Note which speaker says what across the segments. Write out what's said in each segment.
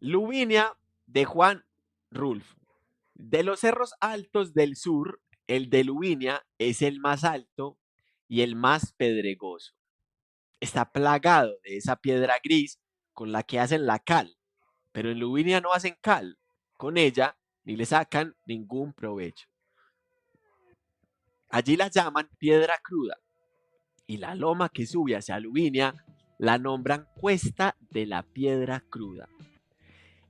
Speaker 1: Lubinia de Juan Rulfo. De los cerros altos del sur, el de Lubinia es el más alto y el más pedregoso. Está plagado de esa piedra gris con la que hacen la cal, pero en Lubinia no hacen cal con ella ni le sacan ningún provecho. Allí la llaman piedra cruda y la loma que sube hacia Lubinia la nombran Cuesta de la Piedra Cruda.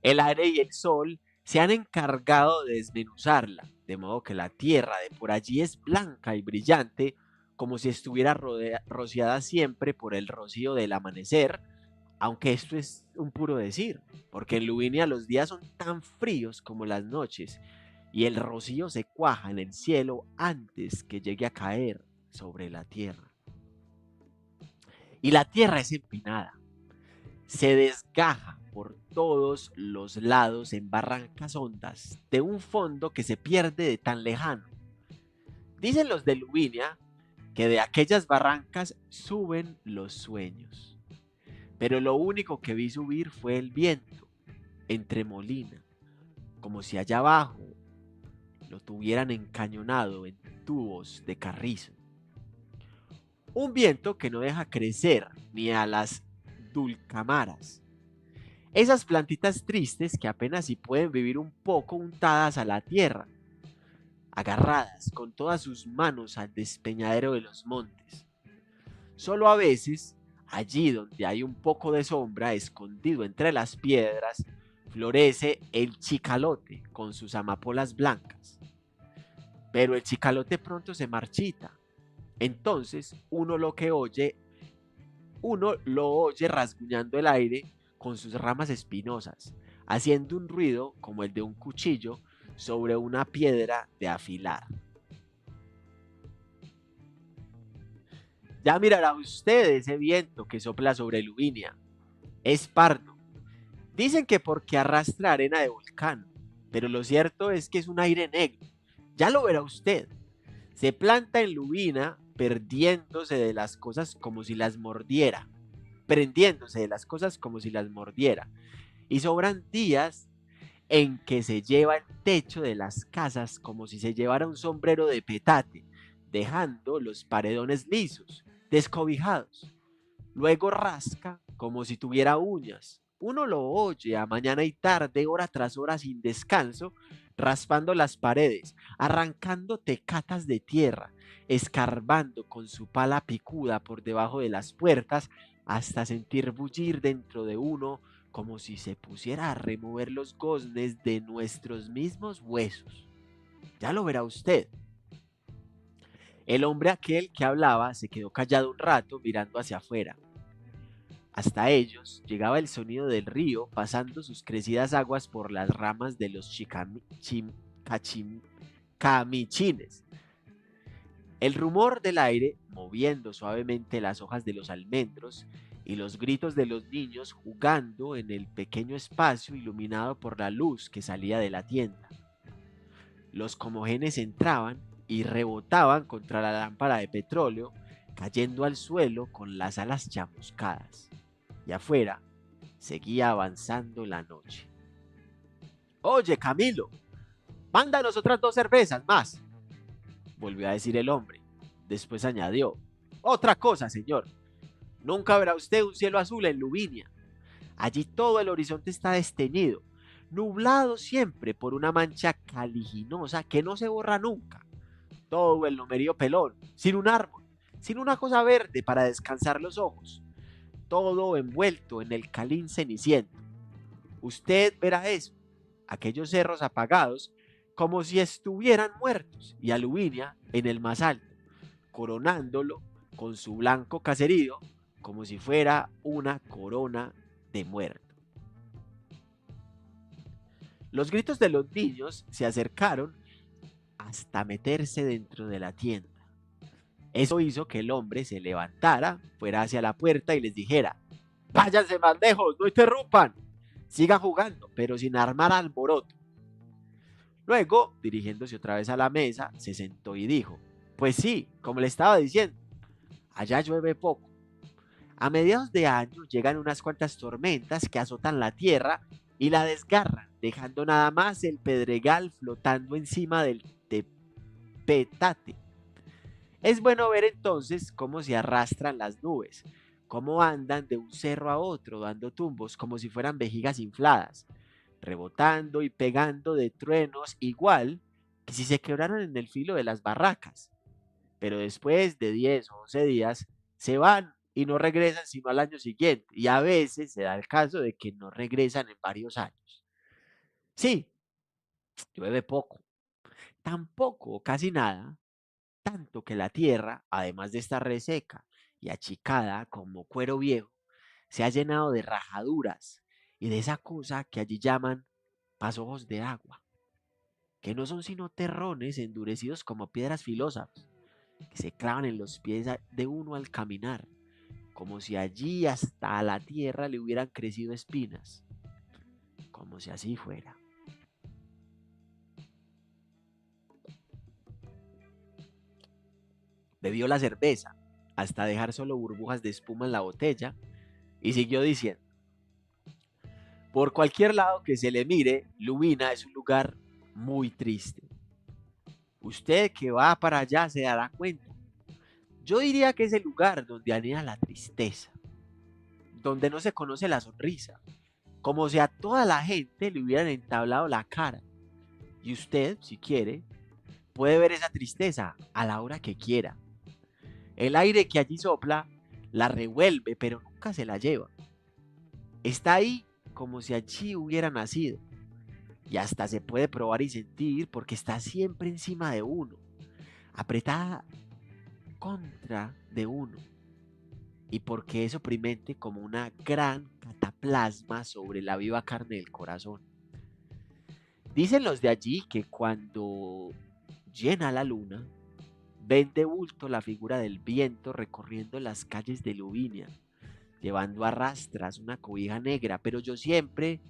Speaker 1: El aire y el sol se han encargado de desmenuzarla, de modo que la tierra de por allí es blanca y brillante, como si estuviera rociada siempre por el rocío del amanecer, aunque esto es un puro decir, porque en Lubinia los días son tan fríos como las noches, y el rocío se cuaja en el cielo antes que llegue a caer sobre la tierra. Y la tierra es empinada, se desgaja por todos los lados en barrancas hondas de un fondo que se pierde de tan lejano. Dicen los de Lubinia que de aquellas barrancas suben los sueños, pero lo único que vi subir fue el viento, entre molina, como si allá abajo lo tuvieran encañonado en tubos de carrizo. Un viento que no deja crecer ni a las dulcamaras, esas plantitas tristes que apenas si pueden vivir un poco untadas a la tierra, agarradas con todas sus manos al despeñadero de los montes. Solo a veces, allí donde hay un poco de sombra, escondido entre las piedras, florece el chicalote con sus amapolas blancas. Pero el chicalote pronto se marchita. Entonces uno lo oye rasguñando el aire con sus ramas espinosas, haciendo un ruido como el de un cuchillo sobre una piedra de afilar. Ya mirará usted ese viento que sopla sobre Lubinia. Es pardo. Dicen que porque arrastra arena de volcán, pero lo cierto es que es un aire negro. Ya lo verá usted. Se planta en Lubinia perdiéndose de las cosas como si las mordiera, prendiéndose de las cosas como si las mordiera. Y sobran días en que se lleva el techo de las casas como si se llevara un sombrero de petate, dejando los paredones lisos, descobijados. Luego rasca como si tuviera uñas. Uno lo oye a mañana y tarde, hora tras hora sin descanso, raspando las paredes, arrancando tecatas de tierra, escarbando con su pala picuda por debajo de las puertas, hasta sentir bullir dentro de uno como si se pusiera a remover los goznes de nuestros mismos huesos. Ya lo verá usted. El hombre aquel que hablaba se quedó callado un rato mirando hacia afuera. Hasta ellos llegaba el sonido del río pasando sus crecidas aguas por las ramas de los camichines. El rumor del aire moviendo suavemente las hojas de los almendros y los gritos de los niños jugando en el pequeño espacio iluminado por la luz que salía de la tienda. Los comogenes entraban y rebotaban contra la lámpara de petróleo, cayendo al suelo con las alas chamuscadas. Y afuera seguía avanzando la noche. Oye, Camilo, mándanos otras 2 cervezas más, volvió a decir el hombre. Después añadió, otra cosa, señor. Nunca verá usted un cielo azul en Lubinia. Allí todo el horizonte está desteñido, nublado siempre por una mancha caliginosa que no se borra nunca. Todo el lomerío pelón, sin un árbol, sin una cosa verde para descansar los ojos. Todo envuelto en el calín ceniciento. Usted verá eso, aquellos cerros apagados, como si estuvieran muertos, y a Lubinia en el más alto, coronándolo con su blanco caserío, como si fuera una corona de muerto. Los gritos de los niños se acercaron hasta meterse dentro de la tienda. Eso hizo que el hombre se levantara, fuera hacia la puerta y les dijera, váyanse más lejos, no interrumpan, sigan jugando, pero sin armar alboroto. Luego, dirigiéndose otra vez a la mesa, se sentó y dijo, pues sí, como le estaba diciendo, allá llueve poco. A mediados de año llegan unas cuantas tormentas que azotan la tierra y la desgarran, dejando nada más el pedregal flotando encima del tepetate. Es bueno ver entonces cómo se arrastran las nubes, cómo andan de un cerro a otro dando tumbos como si fueran vejigas infladas, rebotando y pegando de truenos igual que si se quebraran en el filo de las barracas. Pero después de 10 o 11 días se van y no regresan sino al año siguiente. Y a veces se da el caso de que no regresan en varios años. Sí, llueve poco, tampoco, casi nada, tanto que la tierra, además de estar reseca y achicada como cuero viejo, se ha llenado de rajaduras y de esa cosa que allí llaman pasojos de agua, que no son sino terrones endurecidos como piedras filosas, que se clavan en los pies de uno al caminar, como si allí hasta a la tierra le hubieran crecido espinas, como si así fuera. Bebió la cerveza hasta dejar solo burbujas de espuma en la botella y siguió diciendo, por cualquier lado que se le mire, Lubina es un lugar muy triste. Usted que va para allá se dará cuenta. Yo diría que es el lugar donde anida la tristeza, donde no se conoce la sonrisa, como si a toda la gente le hubieran entablado la cara. Y usted, si quiere, puede ver esa tristeza a la hora que quiera. El aire que allí sopla la revuelve, pero nunca se la lleva. Está ahí como si allí hubiera nacido. Y hasta se puede probar y sentir porque está siempre encima de uno, apretada contra de uno. Y porque es oprimente como una gran cataplasma sobre la viva carne del corazón. Dicen los de allí que cuando llena la luna, ven de bulto la figura del viento recorriendo las calles de Lubinia, llevando a rastras una cobija negra, pero yo siempre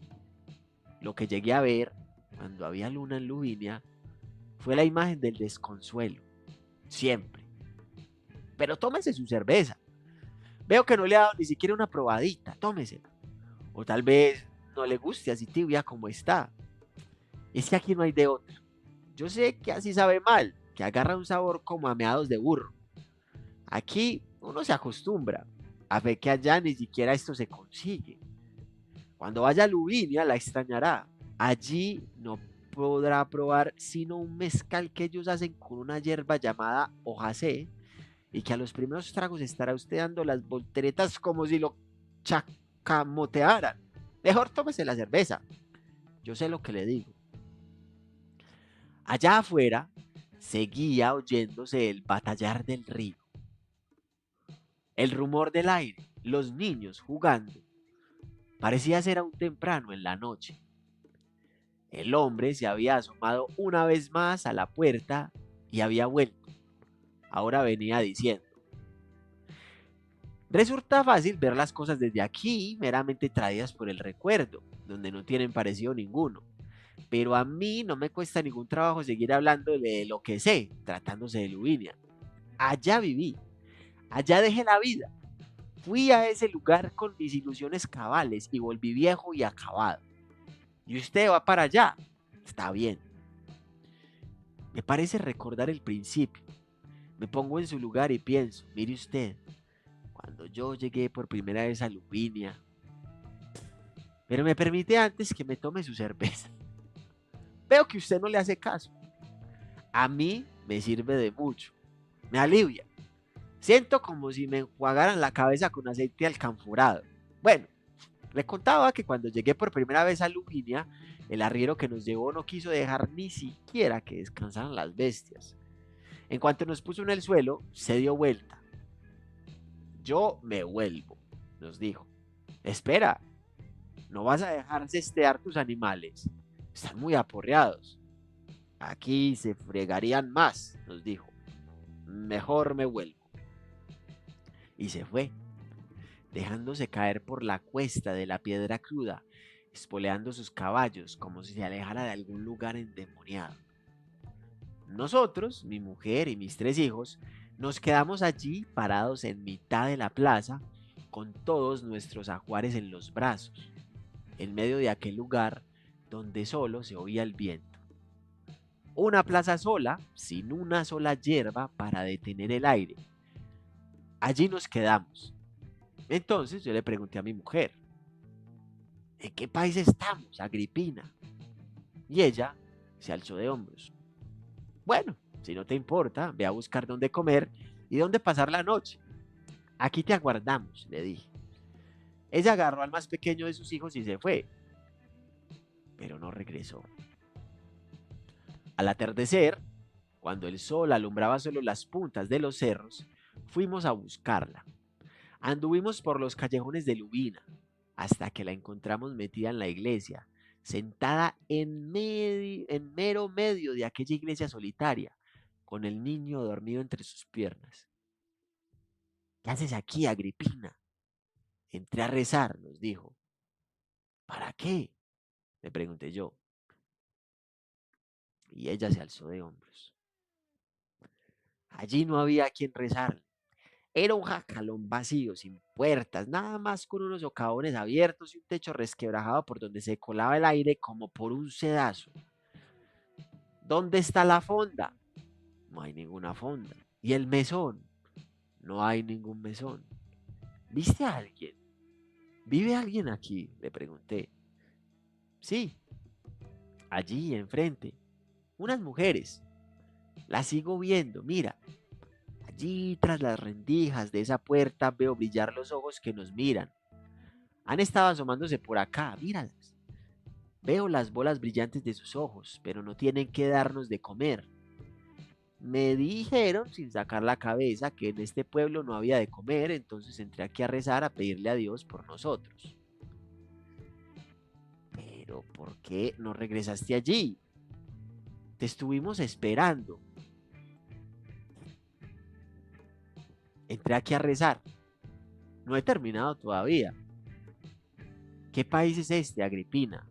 Speaker 1: lo que llegué a ver cuando había luna en Lubinia fue la imagen del desconsuelo, siempre. Pero tómese su cerveza. Veo que no le ha dado ni siquiera una probadita, tómesela. O tal vez no le guste así tibia como está. Es que aquí no hay de otra. Yo sé que así sabe mal, que agarra un sabor como a meados de burro. Aquí uno se acostumbra, a fe que allá ni siquiera esto se consigue. Cuando vaya a Lubinia la extrañará. Allí no podrá probar sino un mezcal que ellos hacen con una hierba llamada hojacé y que a los primeros tragos estará usted dando las volteretas como si lo chacamotearan. Mejor tómese la cerveza. Yo sé lo que le digo. Allá afuera seguía oyéndose el batallar del río, el rumor del aire, los niños jugando. Parecía ser aún temprano en la noche. El hombre se había asomado una vez más a la puerta y había vuelto. Ahora venía diciendo, resulta fácil ver las cosas desde aquí, meramente traídas por el recuerdo, donde no tienen parecido ninguno. Pero a mí no me cuesta ningún trabajo seguir hablando de lo que sé, tratándose de Lubinia. Allá viví, allá dejé la vida. Fui a ese lugar con mis ilusiones cabales y volví viejo y acabado. Y usted va para allá. Está bien. Me parece recordar el principio. Me pongo en su lugar y pienso, mire usted, cuando yo llegué por primera vez a Lubinia, pero me permite antes que me tome su cerveza. Veo que usted no le hace caso. A mí me sirve de mucho. Me alivia. Siento como si me enjuagaran la cabeza con aceite alcanforado. Bueno, le contaba que cuando llegué por primera vez a Lubinia, el arriero que nos llevó no quiso dejar ni siquiera que descansaran las bestias. En cuanto nos puso en el suelo, se dio vuelta. Yo me vuelvo, nos dijo. Espera, no vas a dejar cestear tus animales. Están muy aporreados. Aquí se fregarían más, nos dijo. Mejor me vuelvo. Y se fue, dejándose caer por la cuesta de la piedra cruda, espoleando sus caballos como si se alejara de algún lugar endemoniado. Nosotros, mi mujer y mis 3 hijos, nos quedamos allí parados en mitad de la plaza con todos nuestros ajuares en los brazos. en medio de aquel lugar donde solo se oía el viento. Una plaza sola, sin una sola hierba para detener el aire. Allí nos quedamos. Entonces yo le pregunté a mi mujer, ¿en qué país estamos, Agripina? Y ella se alzó de hombros. Bueno, si no te importa, ve a buscar dónde comer y dónde pasar la noche. Aquí te aguardamos, le dije. Ella agarró al más pequeño de sus hijos y se fue, pero no regresó. Al atardecer, cuando el sol alumbraba solo las puntas de los cerros, fuimos a buscarla. Anduvimos por los callejones de Lubina hasta que la encontramos metida en la iglesia, sentada en mero medio de aquella iglesia solitaria, con el niño dormido entre sus piernas. ¿Qué haces aquí, Agripina? Entré a rezar, nos dijo. ¿Para qué? Le pregunté yo. Y ella se alzó de hombros. Allí no había a quien rezar. Era un jacalón vacío, sin puertas, nada más con unos socavones abiertos y un techo resquebrajado por donde se colaba el aire como por un sedazo. ¿Dónde está la fonda? No hay ninguna fonda. ¿Y el mesón? No hay ningún mesón. ¿Viste a alguien? ¿Vive alguien aquí? Le pregunté. Sí, allí enfrente. Unas mujeres. Las sigo viendo, mira. Allí tras las rendijas de esa puerta veo brillar los ojos que nos miran. Han estado asomándose por acá, míralas. Veo las bolas brillantes de sus ojos, pero no tienen que darnos de comer. Me dijeron, sin sacar la cabeza, que en este pueblo no había de comer, entonces entré aquí a rezar, a pedirle a Dios por nosotros. Pero, ¿por qué no regresaste allí? Te estuvimos esperando. Entré aquí a rezar. No he terminado todavía. ¿Qué país es este, Agripina?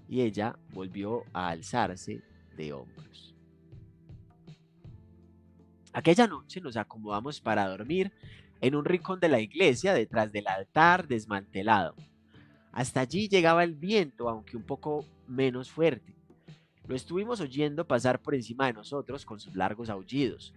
Speaker 1: Y ella volvió a alzarse de hombros. Aquella noche nos acomodamos para dormir en un rincón de la iglesia detrás del altar desmantelado. Hasta allí llegaba el viento, aunque un poco menos fuerte. Lo estuvimos oyendo pasar por encima de nosotros con sus largos aullidos.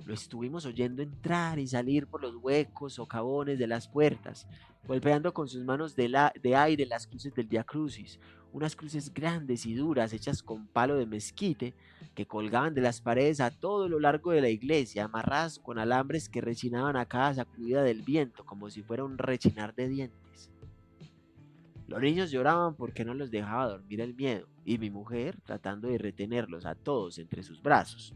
Speaker 1: Lo estuvimos oyendo entrar y salir por los huecos socavones de las puertas, golpeando con sus manos de aire las cruces del Via Crucis, unas cruces grandes y duras hechas con palo de mezquite que colgaban de las paredes a todo lo largo de la iglesia, amarradas con alambres que rechinaban a cada sacudida del viento como si fuera un rechinar de dientes. Los niños lloraban porque no los dejaba dormir el miedo, y mi mujer tratando de retenerlos a todos entre sus brazos,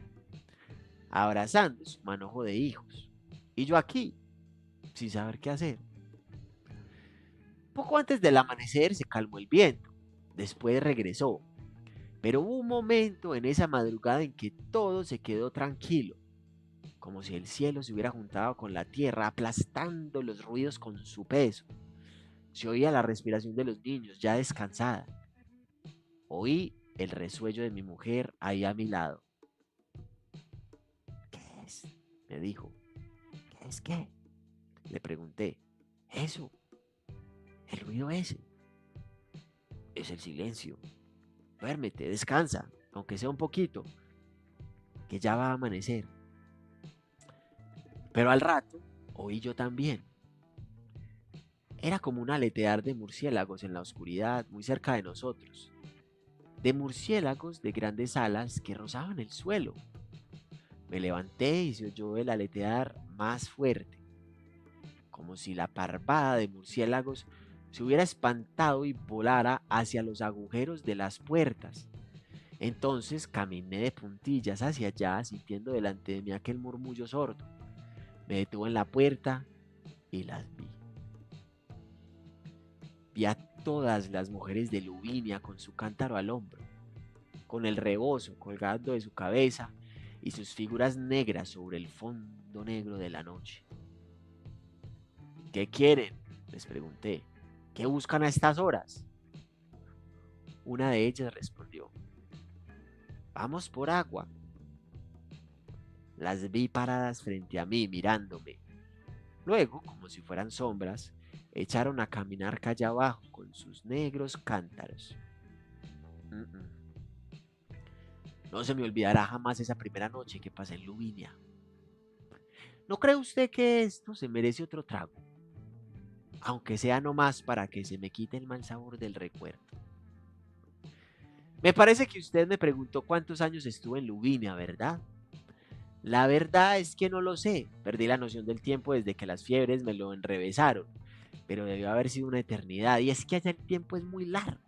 Speaker 1: abrazando su manojo de hijos. Y yo aquí, sin saber qué hacer. Poco antes del amanecer se calmó el viento, después regresó, pero hubo un momento en esa madrugada en que todo se quedó tranquilo, como si el cielo se hubiera juntado con la tierra, aplastando los ruidos con su peso. Se oía la respiración de los niños, ya descansada. Oí el resuello de mi mujer ahí a mi lado. ¿Qué es? Me dijo. ¿Qué es qué? Le pregunté. Eso, el ruido ese. Es el silencio. Duérmete, descansa, aunque sea un poquito, que ya va a amanecer. Pero al rato oí yo también. Era como un aletear de murciélagos en la oscuridad, muy cerca de nosotros. De murciélagos de grandes alas que rozaban el suelo. Me levanté y se oyó el aletear más fuerte, como si la parvada de murciélagos se hubiera espantado y volara hacia los agujeros de las puertas. Entonces caminé de puntillas hacia allá, sintiendo delante de mí aquel murmullo sordo. Me detuve en la puerta y las vi. Vi a todas las mujeres de Lubinia con su cántaro al hombro, con el rebozo colgando de su cabeza y sus figuras negras sobre el fondo negro de la noche. ¿Qué quieren? Les pregunté. ¿Qué buscan a estas horas? Una de ellas respondió. Vamos por agua. Las vi paradas frente a mí mirándome. Luego, como si fueran sombras, echaron a caminar calle abajo con sus negros cántaros. Mm, mm. No se me olvidará jamás esa primera noche que pasé en Lubinia. ¿No cree usted que esto se merece otro trago? Aunque sea nomás para que se me quite el mal sabor del recuerdo. Me parece que usted me preguntó cuántos años estuve en Lubinia, ¿verdad? La verdad es que no lo sé. Perdí la noción del tiempo desde que las fiebres me lo enrevesaron. Pero debió haber sido una eternidad. Y es que allá el tiempo es muy largo.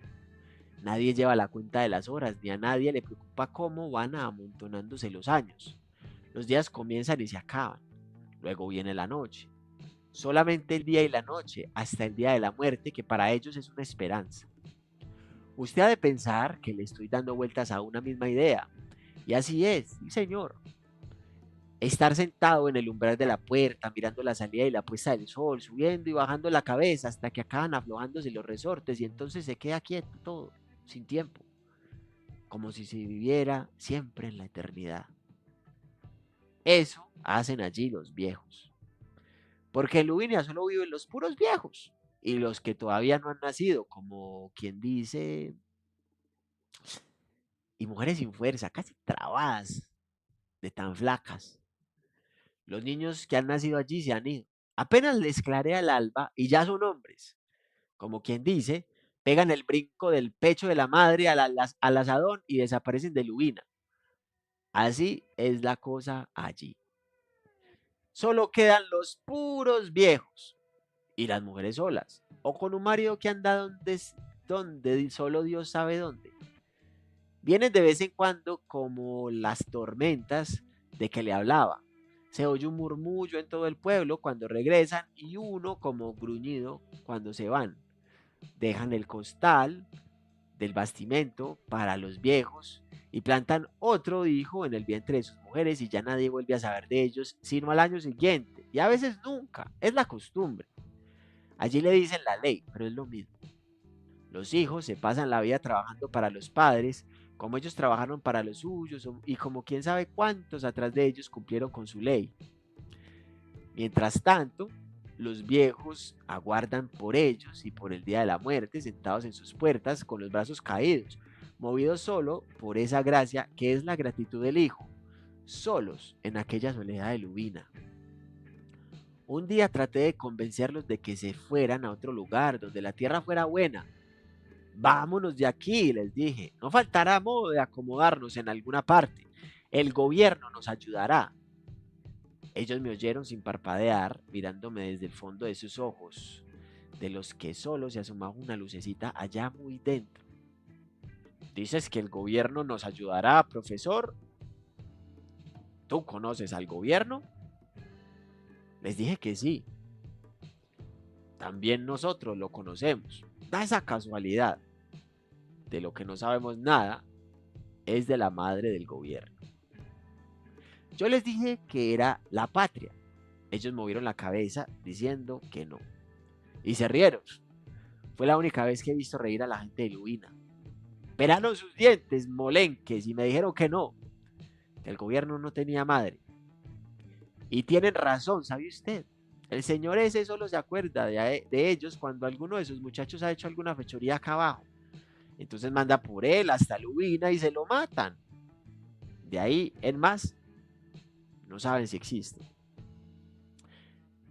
Speaker 1: Nadie lleva la cuenta de las horas, ni a nadie le preocupa cómo van amontonándose los años. Los días comienzan y se acaban. Luego viene la noche. Solamente el día y la noche, hasta el día de la muerte, que para ellos es una esperanza. Usted ha de pensar que le estoy dando vueltas a una misma idea. Y así es, sí señor. Estar sentado en el umbral de la puerta, mirando la salida y la puesta del sol, subiendo y bajando la cabeza hasta que acaban aflojándose los resortes y entonces se queda quieto todo, sin tiempo, como si se viviera siempre en la eternidad. Eso hacen allí los viejos. Porque en Lubinia solo viven los puros viejos y los que todavía no han nacido, como quien dice, y mujeres sin fuerza, casi trabadas, de tan flacas. Los niños que han nacido allí se han ido. Apenas les clarea el alba y ya son hombres. Como quien dice, pegan el brinco del pecho de la madre al asadón y desaparecen de Lubina. Así es la cosa allí. Solo quedan los puros viejos y las mujeres solas, o con un marido que anda donde solo Dios sabe dónde. Vienen de vez en cuando como las tormentas de que le hablaba. Se oye un murmullo en todo el pueblo cuando regresan y uno como gruñido cuando se van. Dejan el costal del bastimento para los viejos y plantan otro hijo en el vientre de sus mujeres y ya nadie vuelve a saber de ellos sino al año siguiente y a veces nunca. Es la costumbre. Allí le dicen la ley, pero es lo mismo. Los hijos se pasan la vida trabajando para los padres, como ellos trabajaron para los suyos, y como quién sabe cuántos atrás de ellos cumplieron con su ley. Mientras tanto, los viejos aguardan por ellos y por el día de la muerte, sentados en sus puertas con los brazos caídos, movidos solo por esa gracia que es la gratitud del hijo, solos en aquella soledad de Lubina. Un día traté de convencerlos de que se fueran a otro lugar donde la tierra fuera buena. Vámonos de aquí, les dije. No faltará modo de acomodarnos en alguna parte. El gobierno nos ayudará. Ellos me oyeron sin parpadear, mirándome desde el fondo de sus ojos, de los que solo se asomaba una lucecita allá muy dentro. ¿Dices que el gobierno nos ayudará, profesor? ¿Tú conoces al gobierno? Les dije que sí. También nosotros lo conocemos. Da esa casualidad. De lo que no sabemos nada es de la madre del gobierno. Yo les dije que era la patria. Ellos movieron la cabeza diciendo que no. Y se rieron. Fue la única vez que he visto reír a la gente de Lubina. Pelaron sus dientes, molenques, y me dijeron que no, que el gobierno no tenía madre. Y tienen razón, ¿sabe usted? El señor ese solo se acuerda de ellos cuando alguno de sus muchachos ha hecho alguna fechoría acá abajo. Entonces manda por él hasta Lubina y se lo matan. De ahí en más, no saben si existe.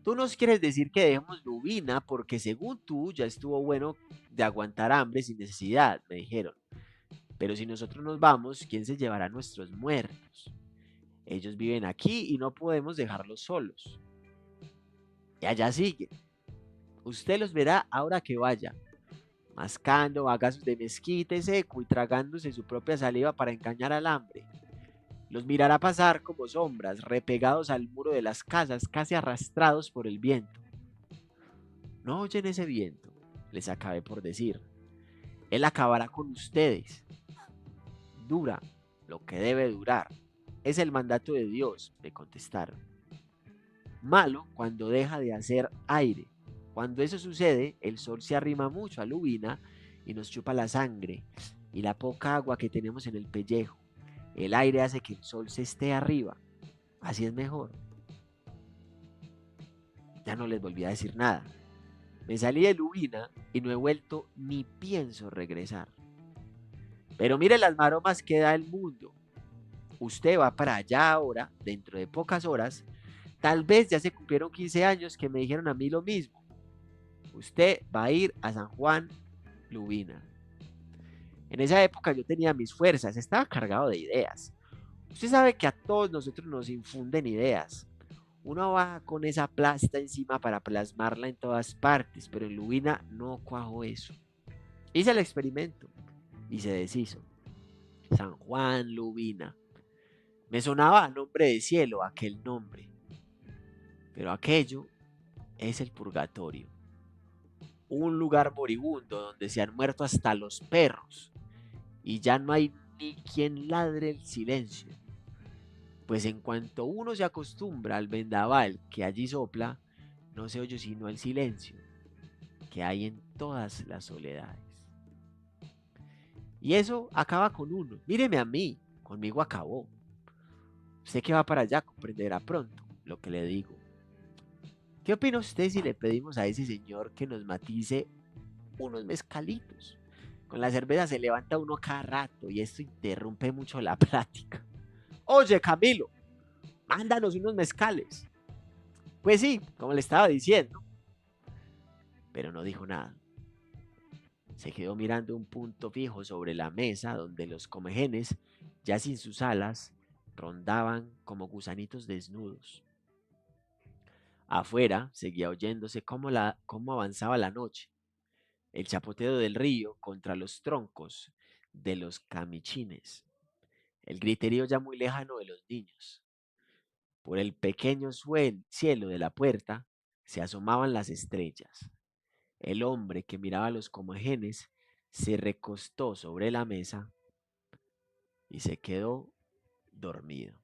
Speaker 1: Tú nos quieres decir que dejemos Lubina porque según tú ya estuvo bueno de aguantar hambre sin necesidad, me dijeron. Pero si nosotros nos vamos, ¿quién se llevará a nuestros muertos? Ellos viven aquí y no podemos dejarlos solos. Y allá siguen. Usted los verá ahora que vaya, mascando bagazos de mezquite seco y tragándose su propia saliva para engañar al hambre. Los mirará pasar como sombras, repegados al muro de las casas, casi arrastrados por el viento. No oyen ese viento, les acabé por decir. Él acabará con ustedes. Dura lo que debe durar. Es el mandato de Dios, me contestaron. Malo cuando deja de hacer aire. Cuando eso sucede, el sol se arrima mucho a Lubina y nos chupa la sangre y la poca agua que tenemos en el pellejo. El aire hace que el sol se esté arriba. Así es mejor. Ya no les volví a decir nada. Me salí de Lubina y no he vuelto ni pienso regresar. Pero mire las maromas que da el mundo. Usted va para allá ahora, dentro de pocas horas. Tal vez ya se cumplieron 15 años que me dijeron a mí lo mismo. Usted va a ir a San Juan, Lubina. En esa época yo tenía mis fuerzas, estaba cargado de ideas. Usted sabe que a todos nosotros nos infunden ideas. Uno va con esa plasta encima para plasmarla en todas partes, pero en Lubina no cuajo eso. Hice el experimento y se deshizo. San Juan, Lubina. Me sonaba a nombre de cielo aquel nombre, pero aquello es el purgatorio. Un lugar moribundo donde se han muerto hasta los perros y ya no hay ni quien ladre el silencio. Pues en cuanto uno se acostumbra al vendaval que allí sopla, no se oye sino el silencio que hay en todas las soledades. Y eso acaba con uno. Míreme a mí, conmigo acabó. Usted que va para allá comprenderá pronto lo que le digo. ¿Qué opina usted si le pedimos a ese señor que nos matice unos mezcalitos? Con la cerveza se levanta uno cada rato y esto interrumpe mucho la plática. Oye, Camilo, mándanos unos mezcales. Pues sí, como le estaba diciendo, pero no dijo nada. Se quedó mirando un punto fijo sobre la mesa donde los comejenes, ya sin sus alas, rondaban como gusanitos desnudos. Afuera seguía oyéndose cómo avanzaba la noche, el chapoteo del río contra los troncos de los camichines, el griterío ya muy lejano de los niños. Por el pequeño cielo de la puerta se asomaban las estrellas. El hombre que miraba a los comejenes se recostó sobre la mesa y se quedó dormido.